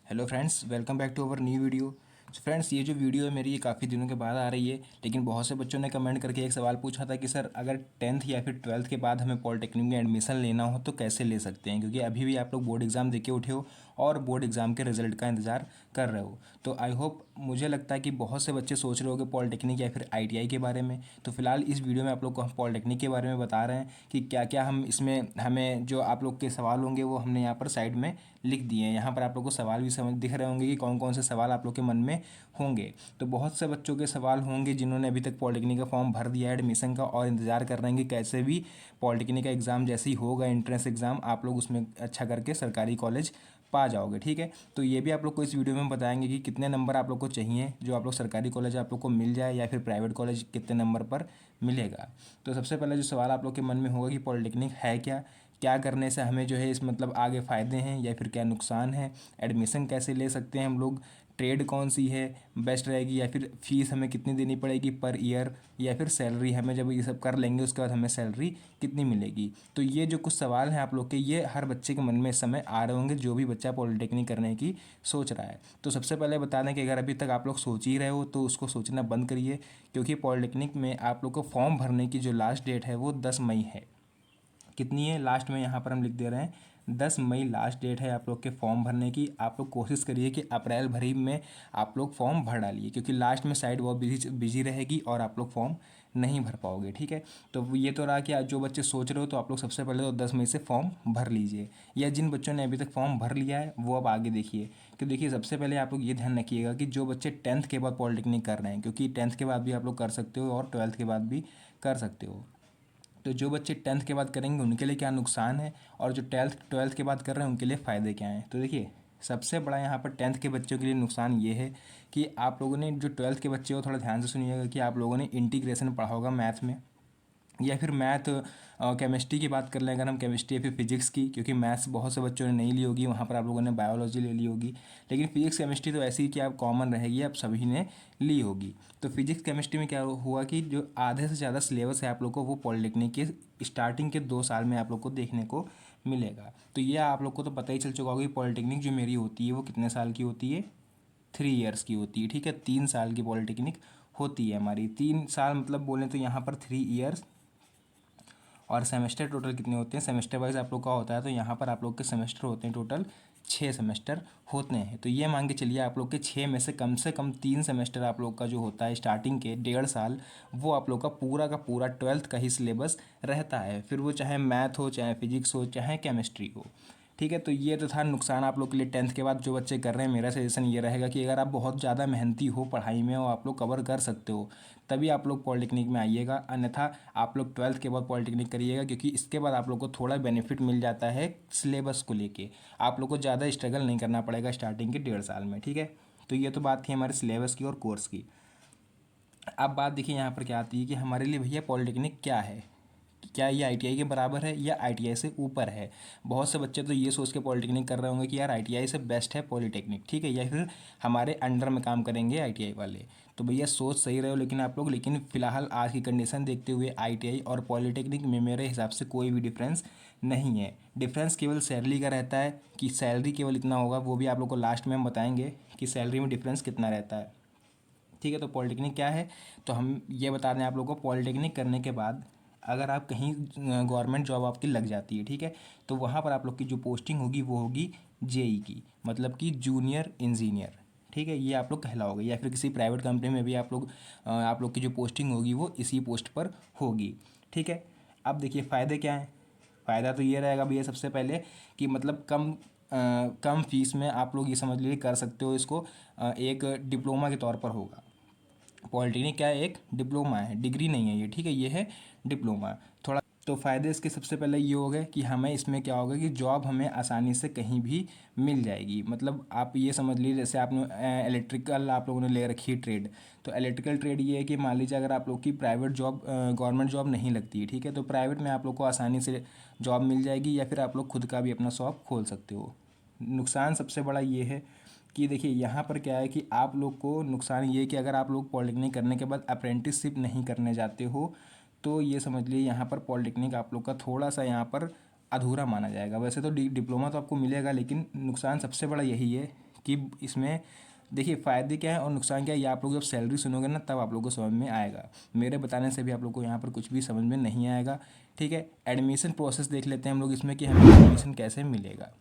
Hello friends, welcome back to our new video. Friends, ये जो video है मेरी, ये काफ़ी दिनों के बाद आ रही है, लेकिन बहुत से बच्चों ने कमेंट करके एक सवाल पूछा था कि सर अगर 10th या फिर 12th के बाद हमें पॉलिटेक्निक में एडमिशन लेना हो तो कैसे ले सकते हैं, क्योंकि अभी भी आप लोग बोर्ड एग्ज़ाम दे के उठे हो और बोर्ड एग्ज़ाम के रिजल्ट का इंतज़ार कर रहे हो। तो आई होप, मुझे लगता है कि बहुत से बच्चे सोच रहे होगे पॉलिटेक्निक या फिर आईटीआई के बारे में। तो फिलहाल इस वीडियो में आप लोग को हम पॉलिटेक्निक के बारे में बता रहे हैं कि क्या क्या हम इसमें, हमें जो आप लोग के सवाल होंगे वो हमने यहाँ पर साइड में लिख दिए हैं। यहाँ पर आप लोग को सवाल भी समझ दिख रहे होंगे कि कौन कौन से सवाल आप लोग के मन में होंगे। तो बहुत से बच्चों के सवाल होंगे जिन्होंने अभी तक पॉलिटेक्निक का फॉर्म भर दिया है एडमिशन का और इंतज़ार कर रहे हैं कि कैसे भी पॉलिटेक्निक का एग्ज़ाम जैसे ही होगा, एंट्रेंस एग्ज़ाम, आप लोग उसमें अच्छा करके सरकारी कॉलेज पा जाओगे। ठीक है, तो ये भी आप लोग को इस वीडियो में बताएंगे कि कितने नंबर आप लोग को चाहिए जो आप लोग सरकारी कॉलेज आप लोग को मिल जाए, या फिर प्राइवेट कॉलेज कितने नंबर पर मिलेगा। तो सबसे पहले जो सवाल आप लोग के मन में होगा कि पॉलिटेक्निक है क्या, क्या करने से हमें जो है इस मतलब आगे फ़ायदे हैं या फिर क्या नुकसान है, एडमिशन कैसे ले सकते हैं हम लोग, ट्रेड कौन सी है बेस्ट रहेगी, या फिर फ़ीस हमें कितनी देनी पड़ेगी पर ईयर, या फिर सैलरी हमें जब ये सब कर लेंगे उसके बाद हमें सैलरी कितनी मिलेगी। तो ये जो कुछ सवाल हैं आप लोग के, ये हर बच्चे के मन में इस समय आ रहे होंगे जो भी बच्चा पॉलिटेक्निक करने की सोच रहा है। तो सबसे पहले बता दें कि अगर अभी तक आप लोग सोच ही रहे हो तो उसको सोचना बंद करिए, क्योंकि पॉलिटेक्निक में आप लोग को फॉर्म भरने की जो लास्ट डेट है वो 10 मई है। कितनी है लास्ट में, यहाँ पर हम लिख दे रहे हैं 10 मई लास्ट डेट है आप लोग के फॉर्म भरने की। आप लोग कोशिश करिए कि अप्रैल भरी में आप लोग फॉर्म भर डालिए, क्योंकि लास्ट में साइड बहुत बिजी रहेगी और आप लोग फॉर्म नहीं भर पाओगे। ठीक है, तो ये तो रहा कि आज जो बच्चे सोच रहे हो तो आप लोग सबसे पहले तो 10 मई से फॉर्म भर लीजिए, या जिन बच्चों ने अभी तक फॉर्म भर लिया है वो अब आगे देखिए। तो देखिए, सबसे पहले आप लोग ये ध्यान रखिएगा कि जो बच्चे 10th के बाद पॉलिटेक्निक कर रहे हैं, क्योंकि 10th के बाद भी आप लोग कर सकते हो और 12th के बाद भी कर सकते हो। तो जो बच्चे 10th के बाद करेंगे उनके लिए क्या नुकसान है, और जो 12th के बाद कर रहे हैं उनके लिए फ़ायदे क्या हैं। तो देखिए, सबसे बड़ा यहाँ पर 10th के बच्चों के लिए नुकसान ये है कि आप लोगों ने, जो 12th के बच्चे हो थोड़ा ध्यान से सुनिएगा, कि आप लोगों ने इंटीग्रेशन पढ़ा होगा मैथ में, या फिर मैथ केमिस्ट्री की बात कर लें अगर हम, केमिस्ट्री या फिर फिजिक्स की, क्योंकि मैथ्स बहुत से बच्चों ने नहीं ली होगी, वहाँ पर आप लोगों ने बायोलॉजी ले ली होगी। लेकिन फिजिक्स केमिस्ट्री तो ऐसी ही कि आप कॉमन रहेगी, आप सभी ने ली होगी। तो फिजिक्स केमिस्ट्री में क्या हुआ कि जो आधे से ज़्यादा सिलेबस है आप लोग को वो पॉलिटेक्निक के स्टार्टिंग के 2 साल में आप लोग को देखने को मिलेगा। तो ये आप लोग को तो पता ही चल चुका होगा कि पॉलिटेक्निक जो मेरी होती है वो कितने साल की होती है, 3 ईयर्स की होती है। ठीक है, 3 साल की पॉलिटेक्निक होती है हमारी। 3 साल मतलब बोलें तो यहाँ पर 3 ईयर्स, और सेमेस्टर टोटल कितने होते हैं, सेमेस्टर वाइज आप लोग का होता है, तो यहाँ पर आप लोग के सेमेस्टर होते हैं टोटल 6 सेमेस्टर होते हैं। तो ये मान के चलिए आप लोग के 6 में से कम 3 सेमेस्टर आप लोग का जो होता है स्टार्टिंग के 1.5 साल, वो आप लोग का पूरा 12th का ही सिलेबस रहता है। फिर वो चाहे मैथ हो, चाहे फिजिक्स हो, चाहे केमिस्ट्री हो। ठीक है, तो ये तो था नुकसान आप लोग के लिए 10th के बाद जो बच्चे कर रहे हैं। मेरा सजेशन ये रहेगा कि अगर आप बहुत ज़्यादा मेहनती हो पढ़ाई में और आप लोग कवर कर सकते हो, तभी आप लोग पॉलिटेक्निक में आइएगा, अन्यथा आप लोग 12th के बाद पॉलिटेक्निक करिएगा, क्योंकि इसके बाद आप लोग को थोड़ा बेनिफिट मिल जाता है सिलेबस को लेके। आप लोग को ज़्यादा स्ट्रगल नहीं करना पड़ेगा स्टार्टिंग के 1.5 साल में। ठीक है, तो ये तो बात थी हमारे सिलेबस की और कोर्स की। अब बात देखिए यहाँ पर क्या आती है कि हमारे लिए भैया पॉलिटेक्निक क्या है, क्या ये आईटीआई के बराबर है या आईटीआई से ऊपर है। बहुत से बच्चे तो ये सोच के पॉलिटेक्निक कर रहे होंगे कि यार आईटीआई से बेस्ट है पॉलिटेक्निक, ठीक है, या फिर हमारे अंडर में काम करेंगे आईटीआई वाले। तो भैया सोच सही रहे हो लेकिन आप लोग, लेकिन फ़िलहाल आज की कंडीशन देखते हुए आईटीआई और पॉलिटेक्निक में मेरे हिसाब से कोई भी डिफरेंस नहीं है। डिफरेंस केवल सैलरी का रहता है, कि सैलरी केवल इतना होगा, वो भी आप लोग को लास्ट में हम बताएंगे कि सैलरी में डिफरेंस कितना रहता है। ठीक है, तो पॉलिटेक्निक क्या है, तो हम ये बता दें आप लोगों को, पॉलिटेक्निक करने के बाद अगर आप कहीं गवर्नमेंट जॉब आपकी लग जाती है, ठीक है, तो वहाँ पर आप लोग की जो पोस्टिंग होगी वो होगी जेई की, मतलब कि जूनियर इंजीनियर। ठीक है, ये आप लोग कहलाओगे, या फिर किसी प्राइवेट कंपनी में भी आप लोग की जो पोस्टिंग होगी वो इसी पोस्ट पर होगी। ठीक है, अब देखिए फ़ायदे क्या हैं। फ़ायदा तो ये रहेगा भैया सबसे पहले कि मतलब कम फीस में आप लोग ये समझ लीजिए कर सकते हो इसको, एक डिप्लोमा के तौर पर होगा। पॉलिटेक्निक क्या है, एक डिप्लोमा है, डिग्री नहीं है ये। ठीक है, ये है डिप्लोमा। थोड़ा तो फ़ायदे इसके सबसे पहले ये हो गए कि हमें इसमें क्या होगा कि जॉब हमें आसानी से कहीं भी मिल जाएगी। मतलब आप ये समझ लीजिए, जैसे आपने इलेक्ट्रिकल आप लोगों ने ले रखी है ट्रेड, तो इलेक्ट्रिकल ट्रेड ये है कि मान लीजिए अगर आप लोग की प्राइवेट जॉब, गवर्नमेंट जॉब नहीं लगती है, ठीक है, तो प्राइवेट में आप लोग को आसानी से जॉब मिल जाएगी, या फिर आप लोग खुद का भी अपना शॉप खोल सकते हो। नुकसान सबसे बड़ा ये है कि देखिए यहाँ पर क्या है कि आप लोग को नुकसान ये है कि अगर आप लोग पॉलिटेक्निक करने के बाद अप्रेंटिसशिप नहीं करने जाते हो, तो ये समझ लीजिए यहाँ पर पॉलिटेक्निक आप लोग का थोड़ा सा यहाँ पर अधूरा माना जाएगा। वैसे तो डिप्लोमा तो आपको मिलेगा, लेकिन नुकसान सबसे बड़ा यही है कि इसमें देखिए फ़ायदे क्या है और नुकसान क्या है, ये आप लोग जब सैलरी सुनोगे ना तब आप लोग को समझ में आएगा। मेरे बताने से भी आप लोग को यहाँ पर कुछ भी समझ में नहीं आएगा। ठीक है, एडमिशन प्रोसेस देख लेते हैं हम लोग इसमें कि हमें एडमिशन कैसे मिलेगा।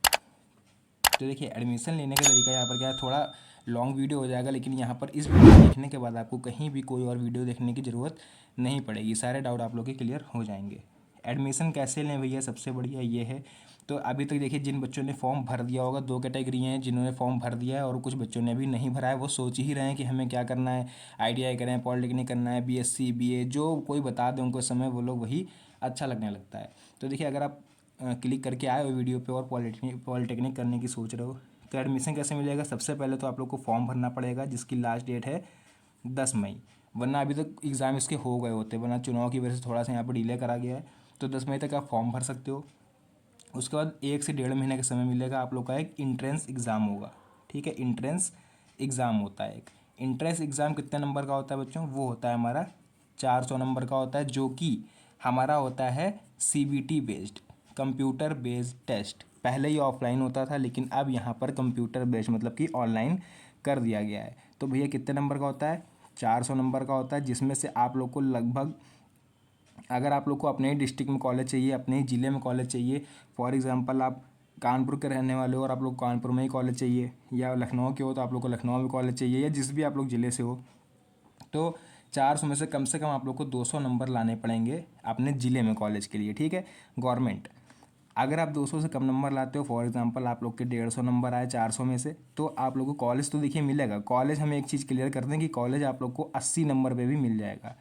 तो देखिए एडमिशन लेने का तरीका यहाँ पर क्या है, थोड़ा लॉन्ग वीडियो हो जाएगा, लेकिन यहाँ पर इस वीडियो देखने के बाद आपको कहीं भी कोई और वीडियो देखने की ज़रूरत नहीं पड़ेगी, सारे डाउट आप लोग के क्लियर हो जाएंगे। एडमिशन कैसे लें भैया, सबसे बढ़िया ये है। तो अभी तक देखिए जिन बच्चों ने फॉर्म भर दिया होगा, दो कैटेगरी हैं, जिन्होंने फॉर्म भर दिया है और कुछ बच्चों ने अभी नहीं भरा है, वो सोच ही रहे हैं कि हमें क्या करना है, ITI करें, पॉलिटेक्निक करना है, BSc BA, जो कोई बता दे उनको समय वो लोग वही अच्छा लगने लगता है। तो देखिए अगर आप क्लिक करके आए हो वीडियो पे और पॉलिटेक्निक करने की सोच रहे हो, तो एडमिशन कैसे मिलेगा। सबसे पहले तो आप लोग को फॉर्म भरना पड़ेगा जिसकी लास्ट डेट है 10 मई, वरना अभी तक एग्ज़ाम इसके हो गए होते, वरना चुनाव की वजह से थोड़ा सा यहाँ पर डिले करा गया है। तो 10 मई तक आप फॉर्म भर सकते हो। उसके बाद 1 से 1.5 महीने का समय मिलेगा, आप लोग का एक इंट्रेंस एग्ज़ाम होगा। ठीक है, इंट्रेंस एग्ज़ाम होता है एक। इंट्रेंस एग्ज़ाम कितने नंबर का होता है बच्चों, वो होता है हमारा 400 नंबर का होता है, जो कि हमारा होता है CBT based, computer based test. पहले ही ऑफलाइन होता था लेकिन अब यहाँ पर कंप्यूटर बेस्ड मतलब कि ऑनलाइन कर दिया गया है। तो भैया कितने नंबर का होता है, 400 नंबर का होता है, जिसमें से आप लोग को लगभग, अगर आप लोग को अपने ही डिस्ट्रिक्ट में कॉलेज चाहिए, अपने ही ज़िले में कॉलेज चाहिए, फॉर एग्जांपल आप कानपुर के रहने वाले हो और आप लोग कानपुर में ही कॉलेज चाहिए, या लखनऊ के हो तो आप लोग को लखनऊ में कॉलेज चाहिए, या जिस भी आप लोग ज़िले से हो, तो 400 में से कम आप लोग को 200 नंबर लाने पड़ेंगे अपने ज़िले में कॉलेज के लिए। ठीक है, गवर्नमेंट। अगर आप 200 से कम नंबर लाते हो, फॉर एग्जांपल आप लोग के 150 नंबर आए 400 में से, तो आप लोग को कॉलेज तो देखिए मिलेगा। कॉलेज हमें एक चीज़ क्लियर कर दें कि कॉलेज आप लोग को 80 नंबर पे भी मिल जाएगा।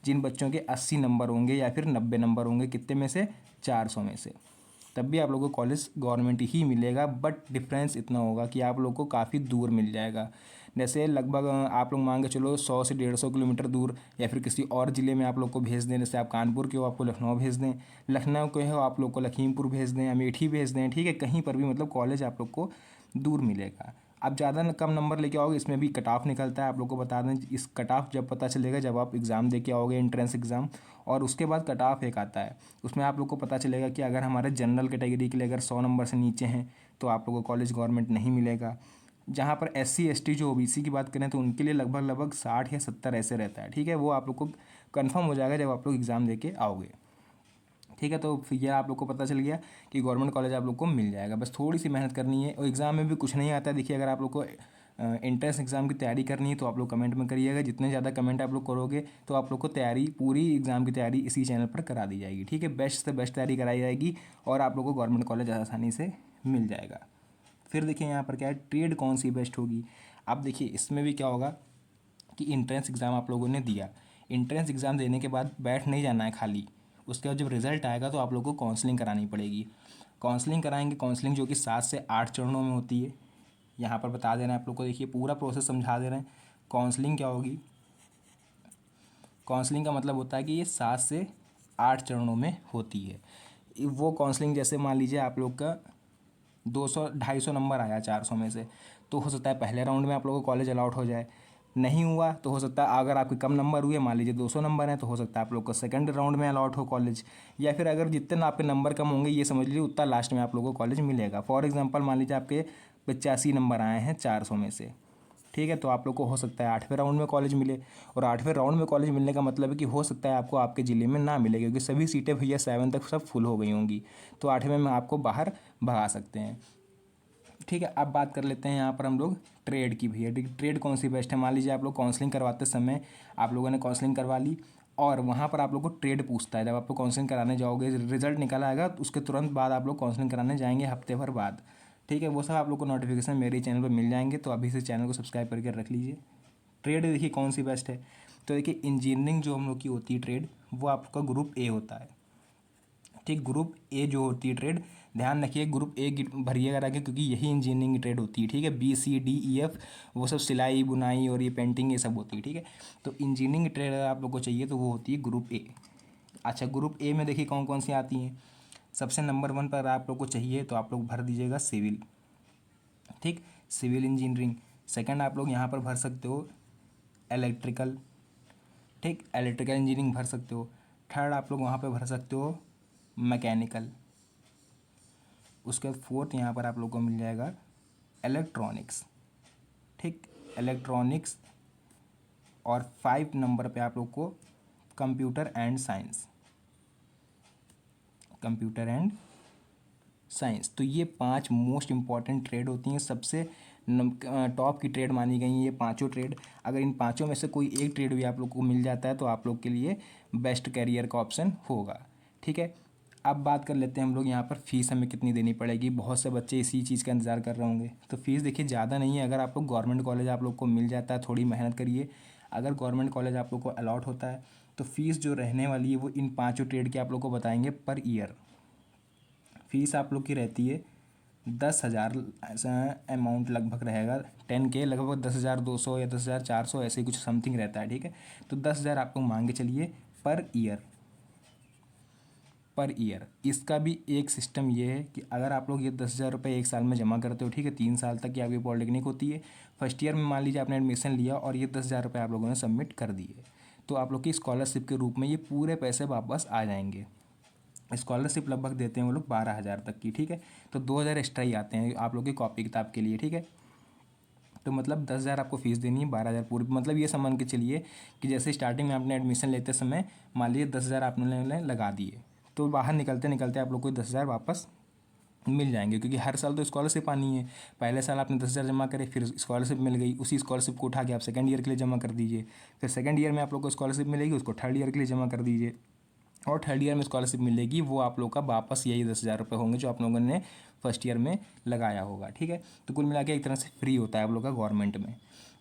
जिन बच्चों के 80 नंबर होंगे या फिर 90 नंबर होंगे, कितने में से, 400 में से, तब भी आप लोगों को कॉलेज गवर्नमेंट ही मिलेगा। बट डिफरेंस इतना होगा कि आप लोग को काफ़ी दूर मिल जाएगा। जैसे लगभग आप लोग मान के चलो 100 से 150 किलोमीटर दूर, या फिर किसी और ज़िले में आप लोग को भेज दें। जैसे आप कानपुर के हो, आपको लखनऊ भेज दें, लखनऊ के हो आप लोग को लखीमपुर भेज दें, अमेठी भेज दें। ठीक है, कहीं पर भी मतलब कॉलेज आप लोग को दूर मिलेगा। आप ज़्यादा कम नंबर लेके आओगे, इसमें भी कट ऑफ निकलता है। आप लोग को बता दें, इस कट ऑफ जब पता चलेगा जब आप एग्ज़ाम दे के आओगे, एंट्रेंस एग्ज़ाम, और उसके बाद कट ऑफ एक आता है, उसमें आप लोग को पता चलेगा कि अगर हमारे जनरल कैटेगरी के लिए अगर 100 नंबर से नीचे हैं तो आप लोग को कॉलेज गवर्नमेंट नहीं मिलेगा। जहाँ पर SC ST जो OBC की बात करें तो उनके लिए लगभग 60 या 70 ऐसे रहता है। ठीक है, वो आप लोग को कन्फर्म हो जाएगा जब आप लोग एग्ज़ाम दे के आओगे। ठीक है, तो फिर यह आप लोग को पता चल गया कि गवर्नमेंट कॉलेज आप लोग को मिल जाएगा। बस थोड़ी सी मेहनत करनी है, और एग्ज़ाम में भी कुछ नहीं आता है। देखिए अगर आप लोग को एंट्रेंस एग्ज़ाम की तैयारी करनी है तो आप लोग कमेंट में करिएगा। जितने ज़्यादा कमेंट आप लोग करोगे तो आप लोग को तैयारी, पूरी एग्ज़ाम की तैयारी इसी चैनल पर करा दी जाएगी। ठीक है, बेस्ट से बेस्ट तैयारी कराई जाएगी और आप लोग को गवर्नमेंट कॉलेज आसानी से मिल जाएगा। फिर देखिए यहाँ पर क्या है, ट्रेड कौन सी बेस्ट होगी। अब देखिए इसमें भी क्या होगा कि एंट्रेंस एग्ज़ाम आप लोगों ने दिया, एंट्रेंस एग्ज़ाम देने के बाद बैठ नहीं जाना है खाली। उसके बाद जब रिज़ल्ट आएगा तो आप लोगों को काउंसलिंग करानी पड़ेगी। काउंसलिंग कराएंगे, काउंसलिंग जो कि 7 से 8 चरणों में होती है। यहाँ पर बता दे रहे हैं आप लोग को, देखिए पूरा प्रोसेस समझा दे रहे हैं। काउंसलिंग क्या होगी, काउंसलिंग का मतलब होता है कि ये 7 से 8 चरणों में होती है। वो काउंसलिंग जैसे मान लीजिए आप लोग का 200-250 नंबर आया 400 में से, तो हो सकता है पहले राउंड में आप लोगों को कॉलेज अलाउट हो जाए। नहीं हुआ तो हो सकता है, अगर आपके कम नंबर हुए, मान लीजिए 200 नंबर हैं, तो हो सकता है आप लोग को सेकंड राउंड में अलाउट हो कॉलेज। या फिर अगर जितने आपके नंबर कम होंगे, ये समझ लीजिए उतना लास्ट में आप लोगों को कॉलेज मिलेगा। फॉर एग्जाम्पल मान लीजिए आपके 85 नंबर आए हैं 400 में से। ठीक है, तो आप लोग को हो सकता है 8वें राउंड में कॉलेज मिले, और 8वें राउंड में कॉलेज मिलने का मतलब है कि हो सकता है आपको आपके ज़िले में ना मिले, क्योंकि सभी सीटें भैया 7 तक सब फुल हो गई होंगी, तो 8वें में आपको बाहर भगा सकते हैं। ठीक है, अब बात कर लेते हैं यहाँ पर हम लोग ट्रेड की। भैया ट्रेड कौन सी बेस्ट है। मान लीजिए आप लोग काउंसलिंग करवाते समय आप लोगों ने काउंसलिंग करवा ली, और वहाँ पर आप लोग को ट्रेड पूछता है। जब आप लोग काउंसलिंग कराने जाओगे, रिजल्ट निकल आएगा, तो उसके तुरंत बाद आप लोग काउंसलिंग कराने जाएंगे, हफ्ते भर बाद। ठीक है, वो सब आप लोग को नोटिफिकेशन मेरे चैनल पर मिल जाएंगे, तो अभी से चैनल को सब्सक्राइब करके रख लीजिए। ट्रेड देखिए कौन सी बेस्ट है। तो देखिए इंजीनियरिंग जो हम लोग की होती है ट्रेड, वो आपका ग्रुप A होता है। ठीक, ग्रुप A जो होती है ट्रेड, ध्यान रखिए ग्रुप A भरिएगा रखे, क्योंकि यही इंजीनियरिंग की ट्रेड होती है। ठीक है, B C D E F वो सब सिलाई बुनाई और ये पेंटिंग ये सब होती है। ठीक है, तो इंजीनियरिंग की ट्रेड अगर आप लोग को चाहिए तो वो होती है ग्रुप A। अच्छा, ग्रुप A में देखिए कौन कौन सी आती हैं। सबसे नंबर 1 पर आप लोग को चाहिए तो आप लोग भर दीजिएगा सिविल। ठीक, सिविल इंजीनियरिंग। सेकंड आप लोग यहाँ पर भर सकते हो इलेक्ट्रिकल। ठीक, इलेक्ट्रिकल इंजीनियरिंग भर सकते हो। थर्ड आप लोग वहाँ पे भर सकते हो मैकेनिकल। उसके बाद फोर्थ यहाँ पर आप लोग को मिल जाएगा इलेक्ट्रॉनिक्स। ठीक, इलेक्ट्रॉनिक्स, और 5 नंबर पे आप लोग को computer and science, computer and science. तो ये 5 मोस्ट इंपॉर्टेंट ट्रेड होती हैं, सबसे टॉप की ट्रेड मानी गई हैं ये पांचों ट्रेड। अगर इन पांचों में से कोई एक ट्रेड भी आप लोग को मिल जाता है तो आप लोग के लिए बेस्ट करियर का ऑप्शन होगा। ठीक है, अब बात कर लेते हैं हम लोग यहाँ पर फ़ीस हमें कितनी देनी पड़ेगी। बहुत से बच्चे इसी चीज़ का इंतज़ार कर रहे होंगे। तो फ़ीस देखिए ज़्यादा नहीं है, अगर आप लोग गवर्नमेंट कॉलेज आप लोग को मिल जाता है, थोड़ी मेहनत करिए, अगर गवर्नमेंट कॉलेज आप लोग को अलॉट होता है तो फ़ीस जो रहने वाली है वो इन पाँचों ट्रेड की आप लोग को बताएंगे पर ईयर। फ़ीस आप लोग की रहती है 10,000, ऐसा अमाउंट लगभग रहेगा 10K, लगभग 10,200 या 10,400 ऐसे ही कुछ समथिंग रहता है। ठीक है, तो 10,000 आप लोग मान के चलिए पर ईयर, पर ईयर। इसका भी एक सिस्टम ये है कि अगर आप लोग ये 10,000 रुपये एक साल में जमा करते हो, ठीक है, 3 साल तक की आपकी पॉलिटेक्निक होती है। फर्स्ट ईयर में मान लीजिए आपने एडमिशन लिया और ये 10,000 रुपये आप लोगों ने सबमिट कर दिए, तो आप लोग की स्कॉलरशिप के रूप में ये पूरे पैसे वापस आ जाएंगे। स्कॉलरशिप लगभग देते हैं वो लोग 12,000 तक की। ठीक है, तो 2,000 एक्स्ट्रा ही आते हैं आप लोग की कॉपी किताब के लिए। ठीक है, तो मतलब 10,000 आपको फीस देनी है, 12,000 पूरी, मतलब ये समझ के चलिए कि जैसे स्टार्टिंग में आपने एडमिशन लेते समय मान लीजिए 10,000 आपने लगा दिए, तो बाहर निकलते निकलते आप लोग को 10,000 वापस मिल जाएंगे, क्योंकि हर साल तो स्कॉलरशिप आनी है। पहले साल आपने 10,000 जमा करे, फिर स्कॉलरशिप मिल गई, उसी स्कॉलरशिप को उठा के आप सेकंड ईयर के लिए जमा कर दीजिए, फिर सेकंड ईयर में आप लोग को स्कॉलरशिप मिलेगी, उसको थर्ड ईयर के लिए जमा कर दीजिए, और थर्ड ईयर में स्कॉलरशिप मिलेगी, वो आप लोग का वापस यही 10,000 रुपये होंगे जो आप लोगों ने फर्स्ट ईयर में लगाया होगा। ठीक है, तो कुल मिला के एक तरह से फ्री होता है आप लोग का गवर्नमेंट में।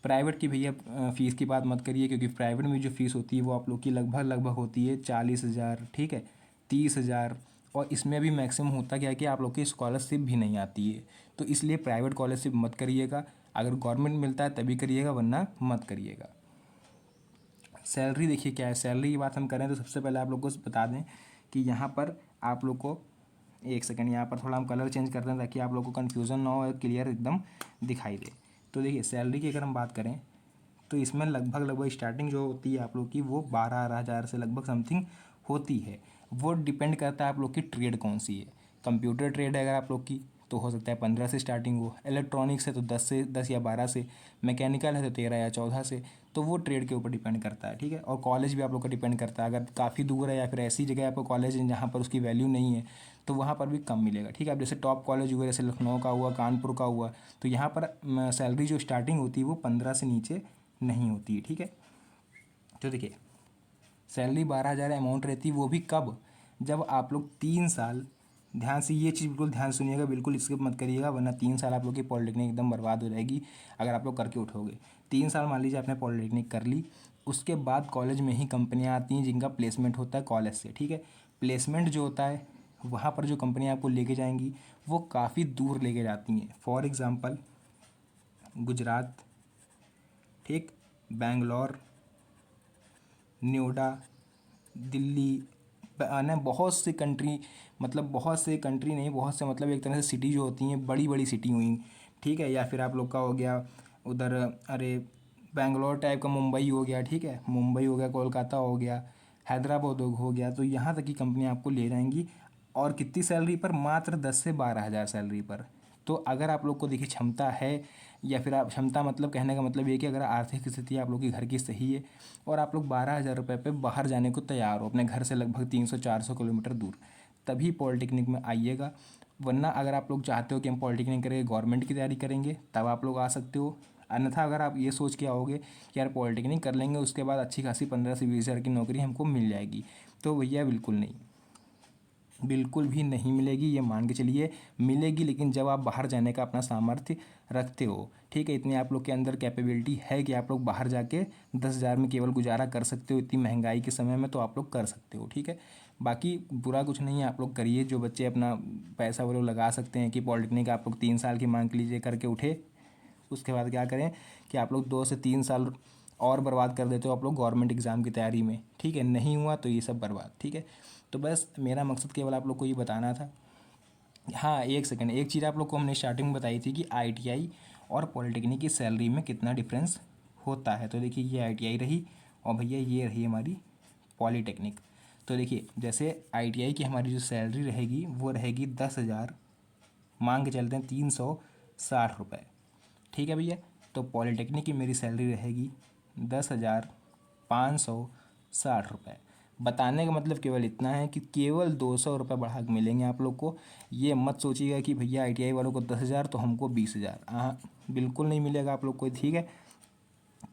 प्राइवेट की भैया फ़ीस की बात मत करिए, क्योंकि प्राइवेट में जो फ़ीस होती है वो आप लोग की लगभग होती है 40,000, ठीक है, 30,000, और इसमें भी मैक्सिमम होता क्या है कि आप लोग की स्कॉलरशिप भी नहीं आती है। तो इसलिए प्राइवेट कॉलेजशिप मत करिएगा, अगर गवर्नमेंट मिलता है तभी करिएगा, वरना मत करिएगा। सैलरी देखिए क्या है, सैलरी की बात हम करें तो सबसे पहले आप लोग को बता दें कि यहाँ पर आप लोग को, एक सेकंड, यहाँ पर थोड़ा हम कलर चेंज करते हैं ताकि आप लोग को कन्फ्यूज़न ना हो और क्लियर एकदम दिखाई दे। तो देखिए सैलरी की अगर हम बात करें तो इसमें लगभग स्टार्टिंग जो होती है आप लोग की वो 12,000 से लगभग समथिंग होती है। वो डिपेंड करता है आप लोग की ट्रेड कौन सी है। कंप्यूटर ट्रेड है अगर आप लोग की तो हो सकता है 15 से स्टार्टिंग हो, इलेक्ट्रॉनिक्स है तो 10 या 12 से, मैकेनिकल है तो 13 या 14 से। तो वो ट्रेड के ऊपर डिपेंड करता है। ठीक है, और कॉलेज भी आप लोग का डिपेंड करता है, अगर काफ़ी दूर है या फिर ऐसी जगह आपको कॉलेज है जहाँ पर उसकी वैल्यू नहीं है तो वहाँ पर भी कम मिलेगा। ठीक है, अब जैसे टॉप कॉलेज हुए, जैसे लखनऊ का हुआ, कानपुर का हुआ, तो यहाँ पर सैलरी जो स्टार्टिंग होती है वो 15 से नीचे नहीं होती है। ठीक है, तो देखिए सैलरी 12,000 अमाउंट रहती है, वो भी कब, जब आप लोग 3 साल, ध्यान से ये चीज़ बिल्कुल ध्यान सुनिएगा, बिल्कुल स्किप मत करिएगा, वरना 3 साल आप लोग की पॉलिटेक्निक एकदम बर्बाद हो जाएगी अगर आप लोग करके उठोगे। 3 साल मान लीजिए आपने पॉलिटेक्निक कर ली, उसके बाद कॉलेज में ही कंपनियाँ आती हैं जिनका प्लेसमेंट होता है कॉलेज से। ठीक है, प्लेसमेंट जो होता है वहाँ पर जो कंपनियाँ आपको लेके जाएंगी वो काफ़ी दूर लेके जाती हैं। फॉर एग्ज़ाम्पल गुजरात, ठीक, बेंगलोर, नोएडा, दिल्ली, ना बहुत से कंट्री, मतलब बहुत से कंट्री नहीं, बहुत से मतलब एक तरह से सिटी जो होती हैं बड़ी बड़ी सिटी हुई। ठीक है, या फिर आप लोग का हो गया उधर, अरे बेंगलोर टाइप का मुंबई हो गया, ठीक है, मुंबई हो गया, कोलकाता हो गया, हैदराबाद हो गया, तो यहाँ तक की कंपनी आपको ले जाएंगी। और कितनी सैलरी पर, मात्र 10 से 12 हज़ार सैलरी पर। तो अगर आप लोग को देखिए क्षमता है, या फिर आप, क्षमता मतलब कहने का मतलब ये कि अगर आर्थिक स्थिति आप लोग की घर की सही है और आप लोग 12,000 रुपये पे बाहर जाने को तैयार हो अपने घर से लगभग 300-400 किलोमीटर दूर, तभी पॉलिटेक्निक में आइएगा। वरना अगर आप लोग चाहते हो कि हम पॉलिटेक्निक करेंगे, गवर्नमेंट की तैयारी करेंगे, तब आप लोग आ सकते हो। अन्यथा अगर आप ये सोच के आओगे कि यार पॉलिटेक्निक कर लेंगे उसके बाद अच्छी खासी 15 से 20 हज़ार की नौकरी हमको मिल जाएगी, तो भैया बिल्कुल नहीं, बिल्कुल भी नहीं मिलेगी। ये मान के चलिए मिलेगी, लेकिन जब आप बाहर जाने का अपना सामर्थ्य रखते हो। ठीक है, इतनी आप लोग के अंदर कैपेबिलिटी है कि आप लोग बाहर जाके 10,000 में केवल गुजारा कर सकते हो, इतनी महंगाई के समय में तो आप लोग कर सकते हो। ठीक है, बाकी बुरा कुछ नहीं है, आप लोग करिए। जो बच्चे अपना पैसा वो लोग लगा सकते हैं कि पॉलिटेक्निक आप लोग 3 साल की मान लीजिए करके उठे, उसके बाद क्या करें कि आप लोग 2 से 3 साल और बर्बाद कर देते हो आप लोग गवर्नमेंट एग्ज़ाम की तैयारी में। ठीक है, नहीं हुआ तो ये सब बर्बाद। ठीक है, तो बस मेरा मकसद केवल आप लोग को ये बताना था। हाँ, एक सेकंड, एक चीज़ आप लोग को हमने स्टार्टिंग में बताई थी कि आईटीआई और पॉलिटेक्निक की सैलरी में कितना डिफरेंस होता है। तो देखिए ये आईटीआई रही और भैया ये रही हमारी पॉलिटेक्निक। तो देखिए जैसे आईटीआई की हमारी जो सैलरी रहेगी वो रहेगी 10,000, मांग के चलते हैं 360 रुपये। ठीक है भैया, तो पॉलीटेक्निक की मेरी सैलरी रहेगी 10,560 रुपये। बताने का मतलब केवल इतना है कि केवल 200 रुपये बढ़ा के मिलेंगे आप लोग को। ये मत सोचिएगा कि भैया ITI वालों को 10,000 तो हमको 20,000, हाँ बिल्कुल नहीं मिलेगा आप लोग को, ठीक है।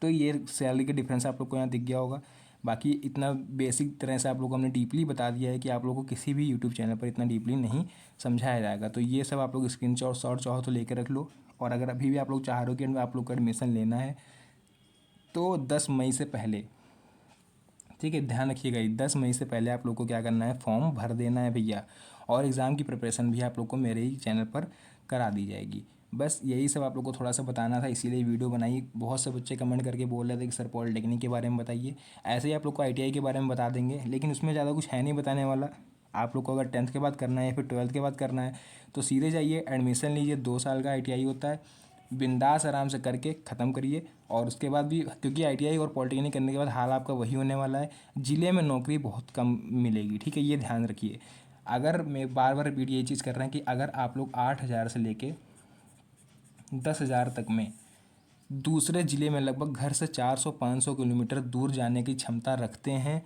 तो ये सैलरी का डिफरेंस आप लोग को यहाँ दिख गया होगा। बाकी इतना बेसिक तरह से आप लोग को हमने डीपली बता दिया है कि आप लोग को किसी भी यूट्यूब चैनल पर इतना डीपली नहीं समझाया जाएगा। तो ये सब आप लोग स्क्रीन शॉट चाहो तो लेकर रख लो। और अगर अभी भी आप लोग चाह रहे हो कि आप लोग को एडमिशन लेना है तो 10 मई से पहले, ठीक है, ध्यान रखिएगा, 10 मई से पहले आप लोग को क्या करना है, फॉर्म भर देना है भैया। और एग्ज़ाम की प्रिपरेशन भी आप लोग को मेरे ही चैनल पर करा दी जाएगी। बस यही सब आप लोग को थोड़ा सा बताना था, इसीलिए वीडियो बनाई। बहुत से बच्चे कमेंट करके बोल रहे थे कि सर पॉलीटेक्निक के बारे में बताइए। ऐसे ही आप लोग को ITI के बारे में बता देंगे, लेकिन उसमें ज़्यादा कुछ है नहीं बताने वाला। आप लोग को अगर 10th के बाद करना है या फिर 12th के बाद करना है तो सीधे जाइए, एडमिशन लीजिए। 2 साल का ITI होता है, बिंदास आराम से करके ख़त्म करिए। और उसके बाद भी, क्योंकि ITI और पॉलिटेक्निक करने के बाद हाल आपका वही होने वाला है, ज़िले में नौकरी बहुत कम मिलेगी, ठीक है, ये ध्यान रखिए। अगर मैं बार बार रिपीट ये चीज़ कर रहे हैं कि अगर आप लोग 8,000 से लेके 10,000 तक में दूसरे ज़िले में लगभग घर से 400-500 किलोमीटर दूर जाने की क्षमता रखते हैं,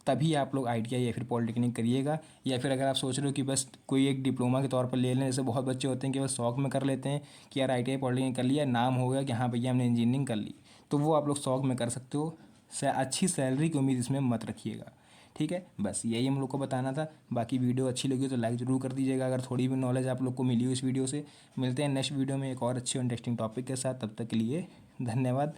तभी आप लोग ITI या फिर पॉलिटेक्निक करिएगा। या फिर अगर आप सोच रहे हो कि बस कोई एक डिप्लोमा के तौर पर ले लें, जैसे बहुत बच्चे होते हैं कि बस शौक में कर लेते हैं कि यार ITI पॉलिटेक्निक कर लिया, नाम हो गया कि हाँ भैया हमने इंजीनियरिंग कर ली, तो वो आप लोग शौक में कर सकते हो। अच्छी सैलरी की उम्मीद इसमें मत रखिएगा, ठीक है। बस यही हम लोग को बताना था। बाकी वीडियो अच्छी लगी तो लाइक ज़रूर कर दीजिएगा अगर थोड़ी भी नॉलेज आप लोग को मिली हो इस वीडियो से। मिलते हैं नेक्स्ट वीडियो में एक और अच्छे इंटरेस्टिंग टॉपिक के साथ, तब तक के लिए धन्यवाद।